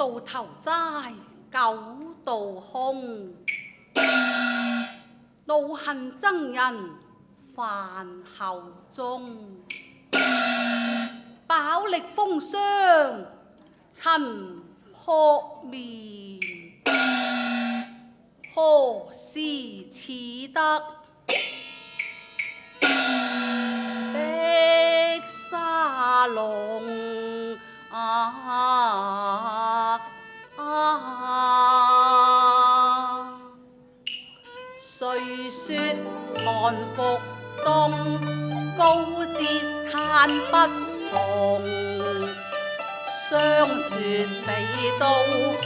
到頭齋九道空，怒恨憎人飯後中，飽歷風霜塵撲面，何時似得碧沙龍誰說漢服東，高節嘆不逢，霜雪比刀鋒，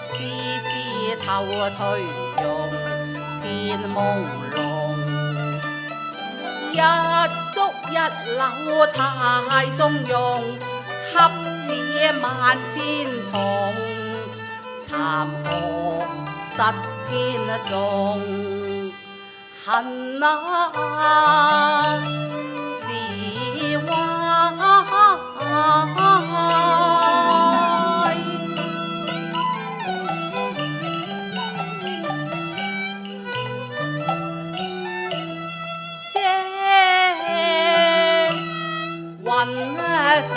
絲絲透退容變朦朧，一竹一柳太中庸，恰似萬千蟲，殘荷失天中，恨啊是壞。這雲際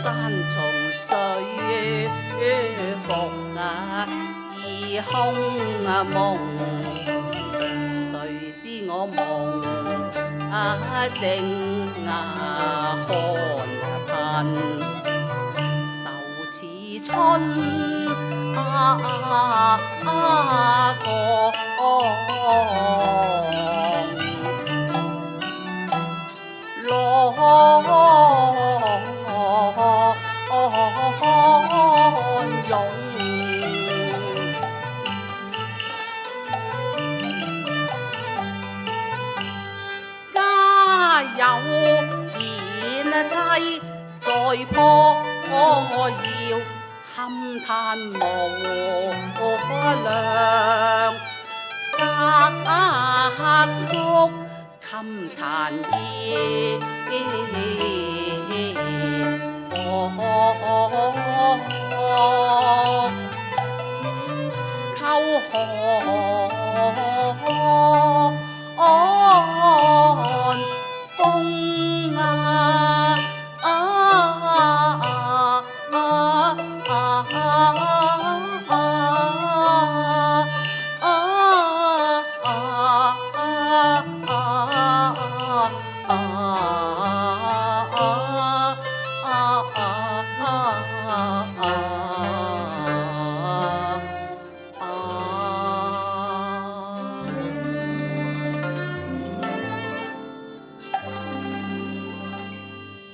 山重水復異空夢，誰知我夢正看貧，愁似春浪湧。家有賢妻在破窯，堪嘆無量，家宿襟殘衣，溝寒風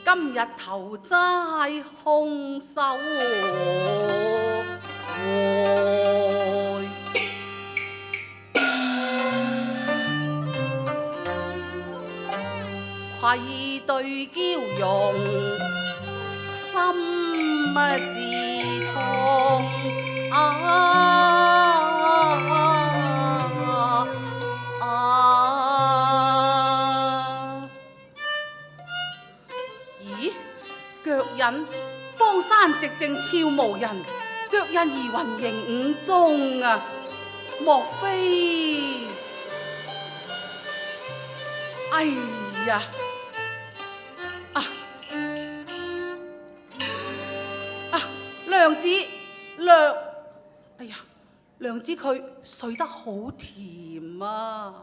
今日頭齋空手回，愧對嬌容心自痛咦，腳印荒山寂靜悄無人，腳印疑雲形五中啊！莫非？哎呀！娘子，哎呀，娘子佢睡得好甜啊！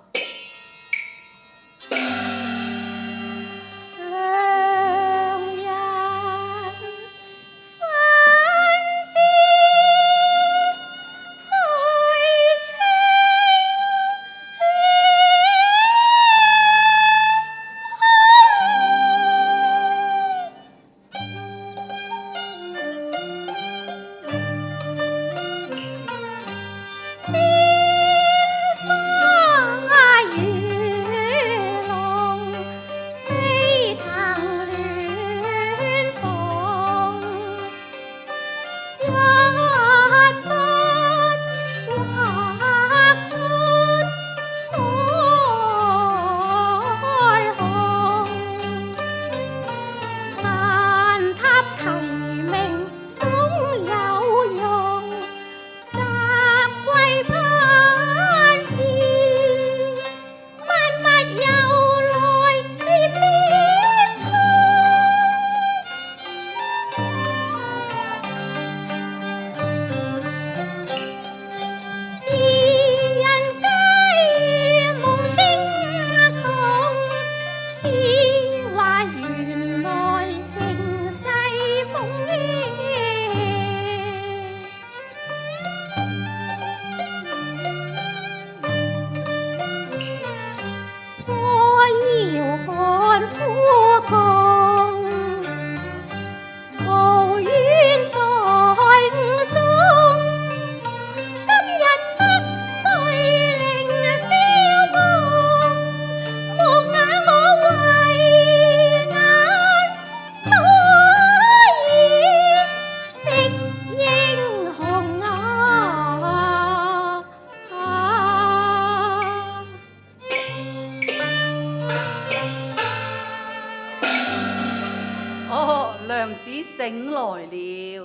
子醒來了。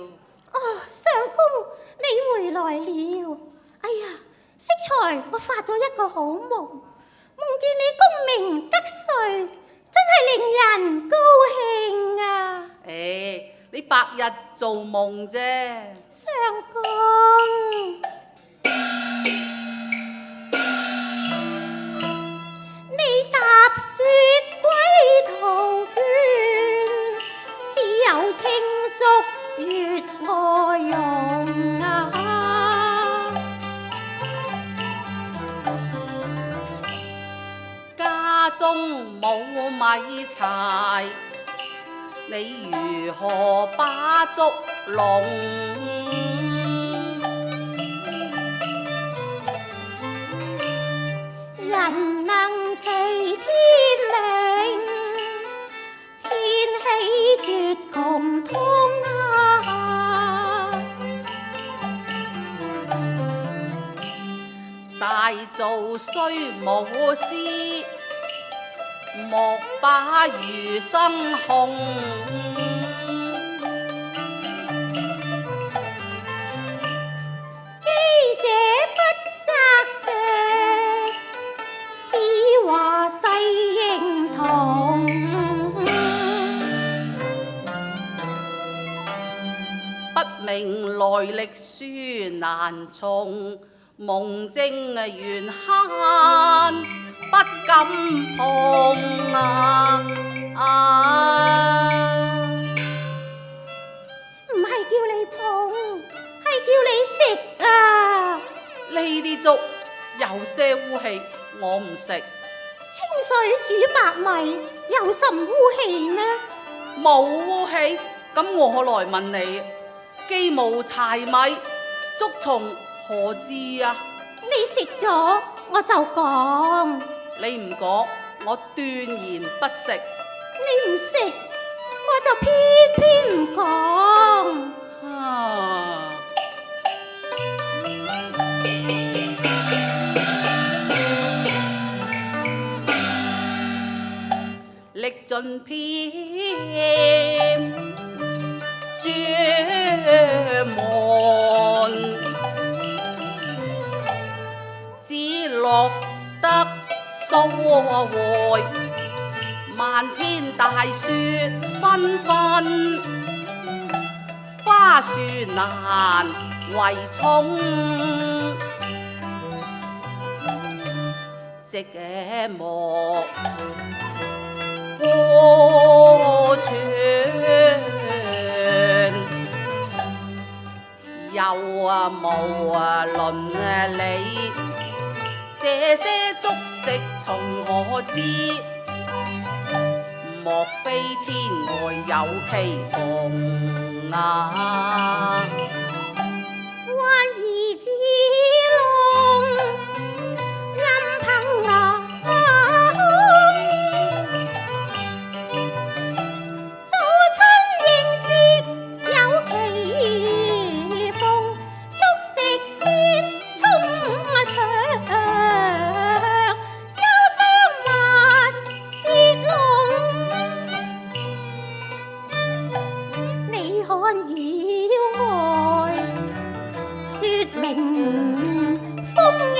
哦，相公，你回來了。哎呀，適才我發咗一個好夢，夢見你功名得遂，真係令人高興啊！你白日做夢啫。相公，你踏雪歸途倦，是有青竹月外容啊！家中冇米柴，你如何把竹籠？人能期天靈，天喜絕窮通啊！大做雖無私，莫把餘生空。記者不擇食，是話世認同。不明來歷書難從，夢精緣慳不敢碰啊！唔係叫你碰，係叫你食啊！呢啲粥有些污氣，我唔食。清水煮白米有甚污氣呢？冇污氣，咁我來問你，既無柴米，粥從何至啊？你食咗我就講，你唔講，我斷言不食。你唔食我就偏偏唔講。歷盡篇絕門，只錄得數回。漫天大雪紛紛，花樹難為重。寂寞孤泉，又無倫理，這些足食從何至？莫非天外有奇逢啊？彎兒之龍任憑我，早春應節有奇逢，足食先衝牆，休將滑舌弄。你看妖外說明風意，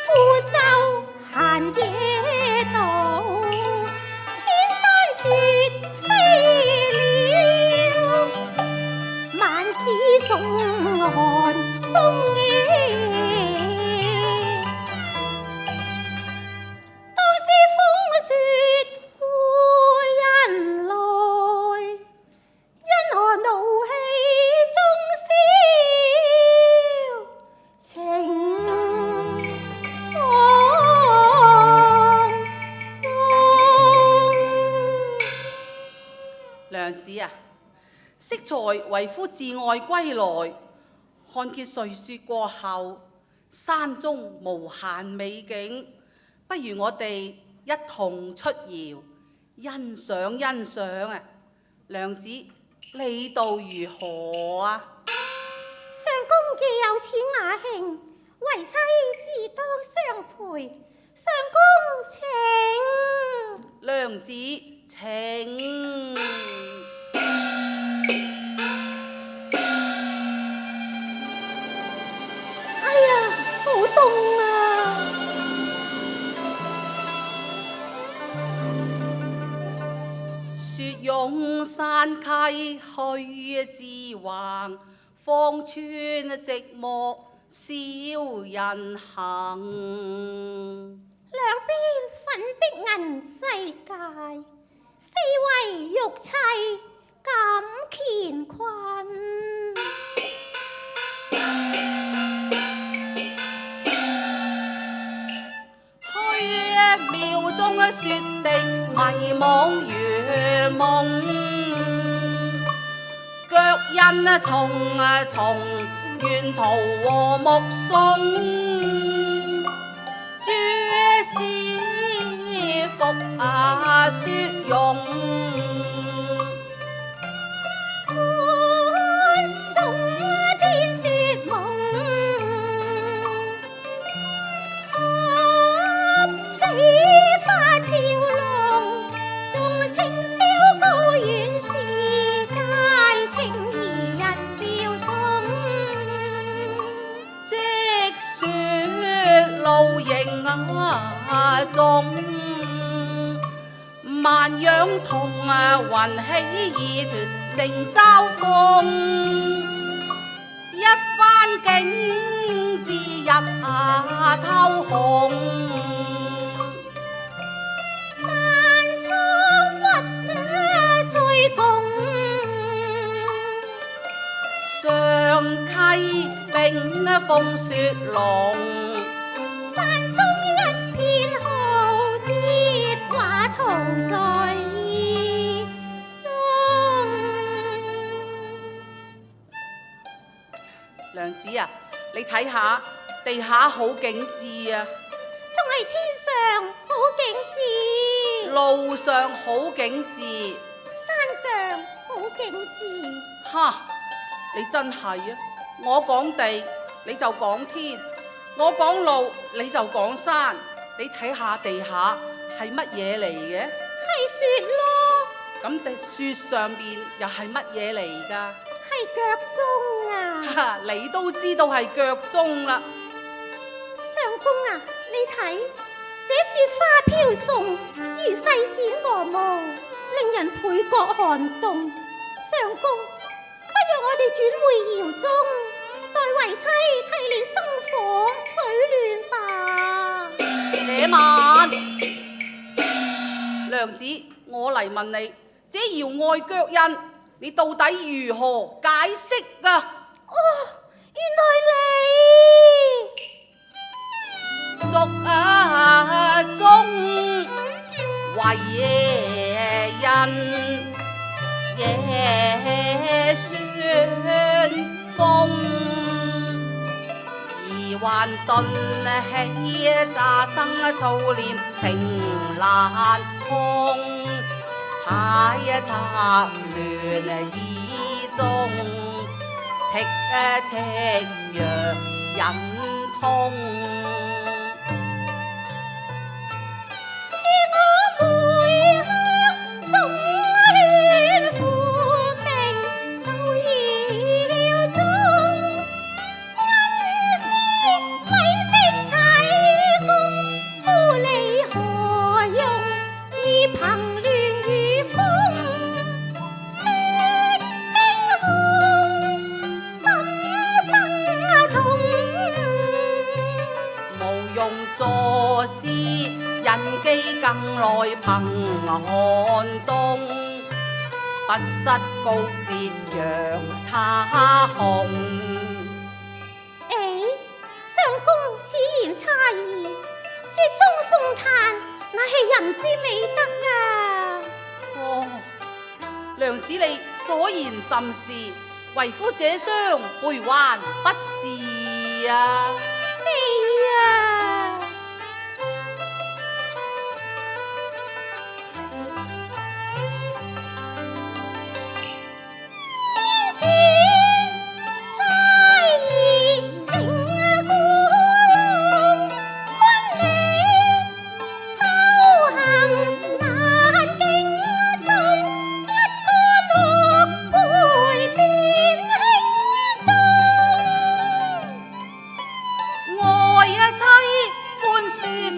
孤舟閒野渡，千山絕飛鳥，萬紫送寒送雨。當是風雪故人來，因何怒氣中消情網中？娘子啊，適才為夫自外歸來，看見瑞雪過後，山中無限美景，不如我哋一同出遊，欣賞欣賞啊！娘子，你道如何啊？相公既有此雅興，為妻自當相陪。相公請。娘子請。哎呀，好凍啊！雪擁山溪去自橫，芳村寂寞少人行。兩邊粉壁銀世界，四圍玉砌錦乾坤。廟中雪地迷惘如夢，腳印重重，沿途和目送。諸師服雪容，看中天雪夢。中萬樣同雲起義團成嘲諷，一番景致日透紅。山蒼鬱翠共，上溪冰封雪濃。山中一片豪傑畫圖在意中。娘子啊，你睇下地下好景致啊，仲係天上好景致，路上好景致，山上好景致。哈！你真係啊！我講地你就講天，我講路你就講山。你睇下地下係乜嘢嚟嘅？係雪咯。咁地雪上邊又係乜嘢嚟㗎？係腳蹤啊！你都知道係腳蹤啦。相公啊，你睇這雪花飄送，如細剪鵝毛，令人倍覺寒凍。相公，不如我哋轉回窯中，待為妻替你生火取暖吧。且慢，娘子，我嚟問你，這窯外腳印，你到底如何解釋啊？哦，原來你竹中為人夜旋風，疑幻頓起乍生燥念情難空，猜測亂意中，赤若引衝。坐視人機更來憑寒冬，不失高節讓他紅。相公此言差異，雪中送炭乃係人之美德啊！哦，娘子你所言甚是，為夫這雙回還不是啊！你啊！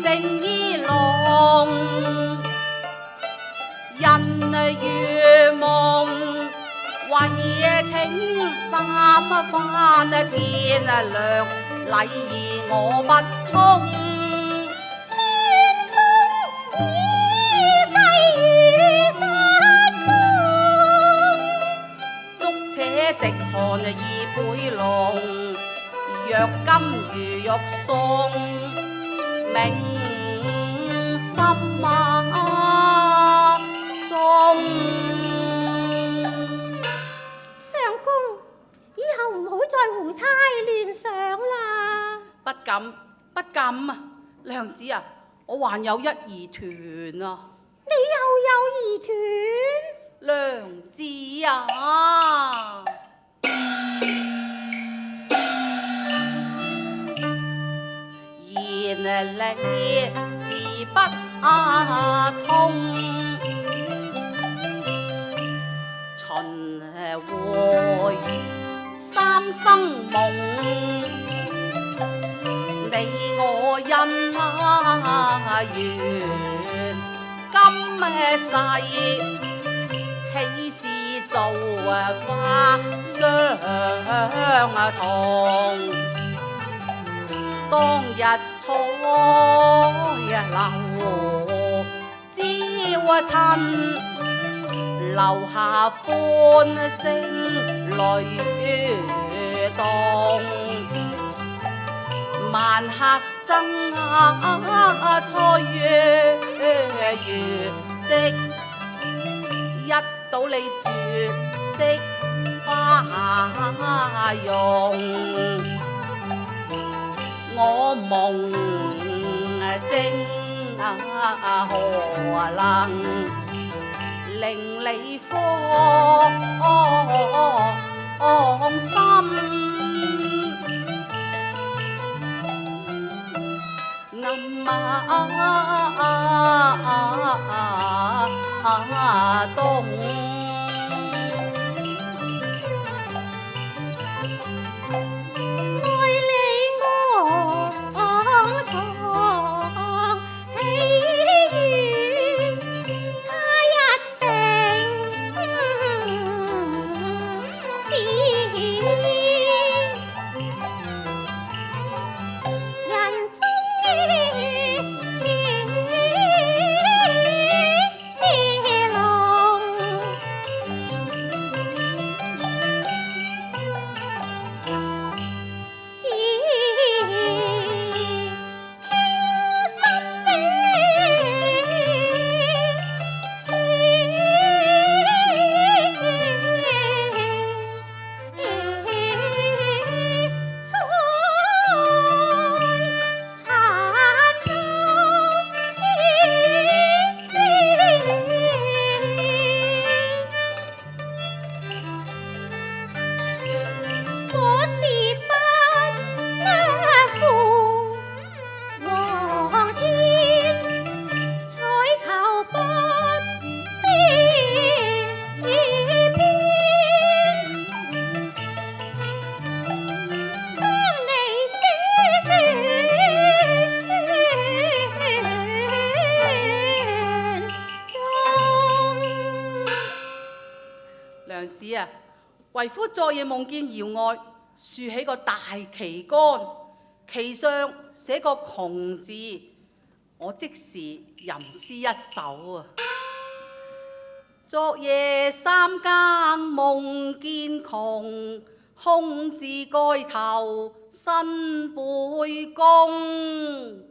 成衣龍，人如夢，為請三番見諒，禮儀我不通。旋風已逝如山峰，竹且滴汗二倍濃，若金如玉送，銘心中。相公，以後唔好再胡猜亂想啦。不敢，不敢啊！娘子啊，我還有一疑團啊！你又有疑團？娘子啊！言理是不通，秦會三生夢，你我因緣今世喜事做花相同。當日彩樓朝親，留下歡聲雷動，萬客爭吹月夕，一睹你絕色花容。我夢精何能令你放心？暗冬。娘子啊，為夫昨夜夢見窯外豎起個大旗杆，旗上寫個窮字，我即時吟詩一首啊！昨夜三更夢見窮，空自蓋頭身背弓。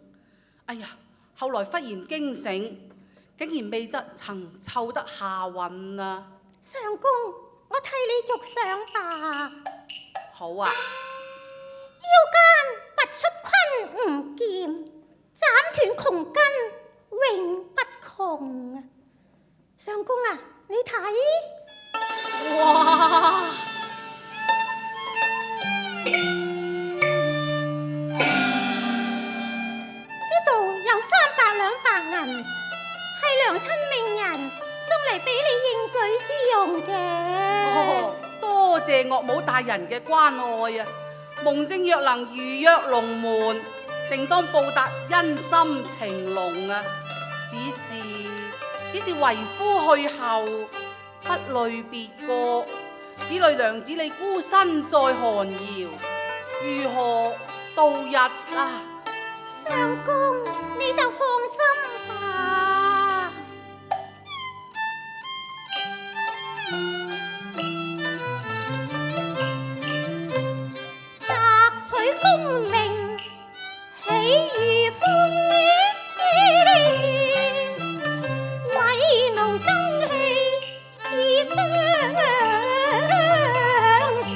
哎呀，後來忽然驚醒，竟然未曾湊得下韻啊！相公，我替你續上吧。好啊。腰間拔出昆吾劍，斬斷窮根永不窮啊！相公啊，你睇。哇！呢度有300兩白銀，係娘親命人送嚟俾你應舉之用嘅。哦，多謝岳母大人嘅關愛啊！夢正若能如約龍門，定當報答恩深情濃啊！只是為夫去後，不慮別個，只慮娘子你孤身在寒窯，如何度日啊？相公，你就放心吧。摘取功名，喜如風，為奴爭氣已相從。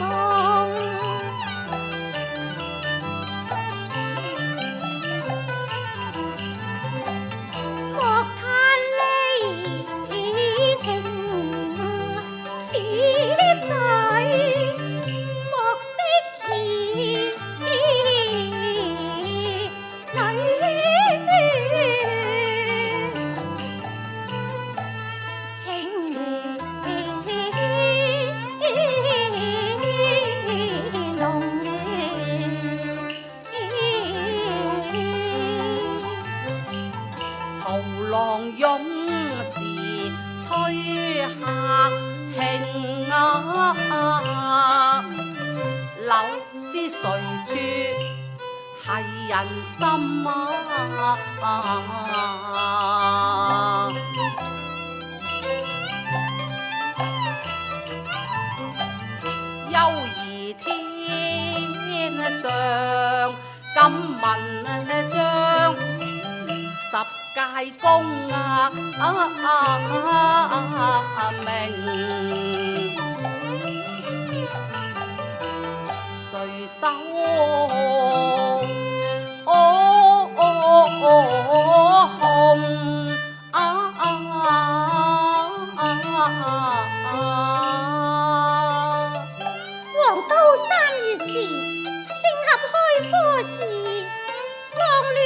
莫嘆離情似水，莫惜兒情意濃豪浪湧時吹客興啊！柳絲誰處繫人心啊！悠兒天上敢問章，十界公明，誰手紅黃都3月時，正合開科時，浪亂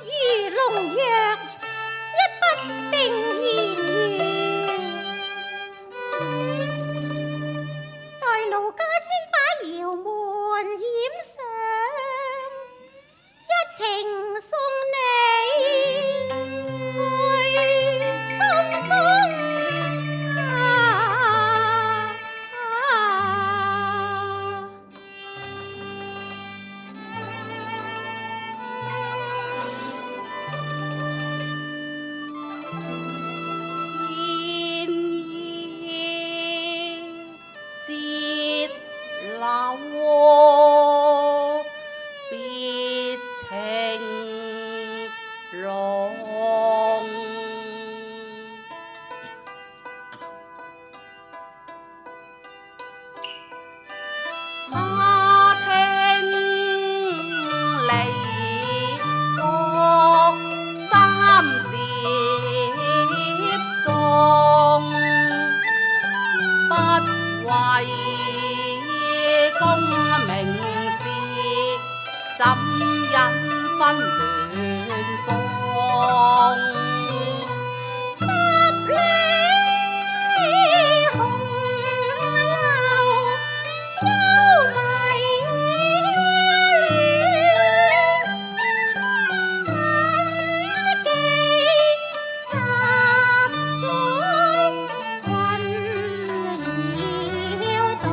如農藥，一不定言待奴家先把窯門掩上，一程送你去匆匆煙衣節流，別情濃。他聽離歌三碟餸，不為功名事，怎忍分亂放？十里紅樓，幽迷戀，記十載魂搖動。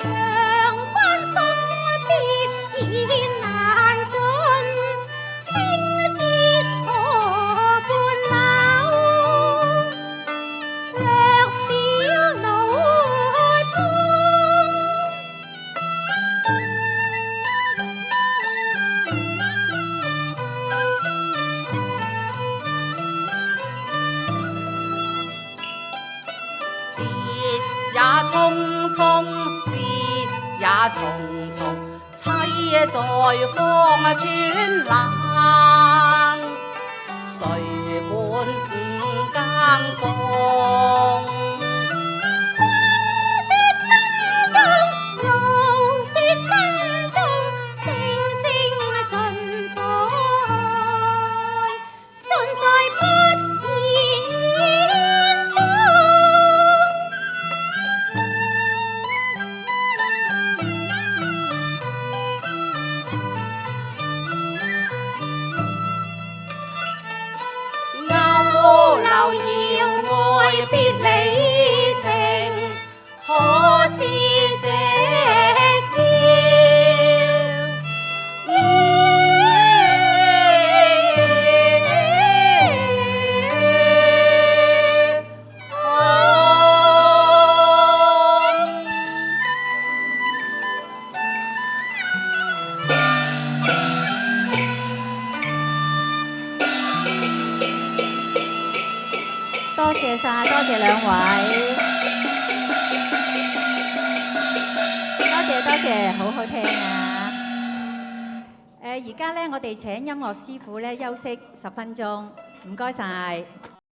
陽關送別已難盡，輕折河半縷，略表怒衝。別也匆匆，事也重重，妻在方寸冷，誰伴五更逢？怒說心中，聲聲盡在不言中。別離情，可是這朝。多謝晒，多謝兩位，多謝，好好聽啊！而家咧，我哋請音樂師傅咧休息10分鐘，唔該晒。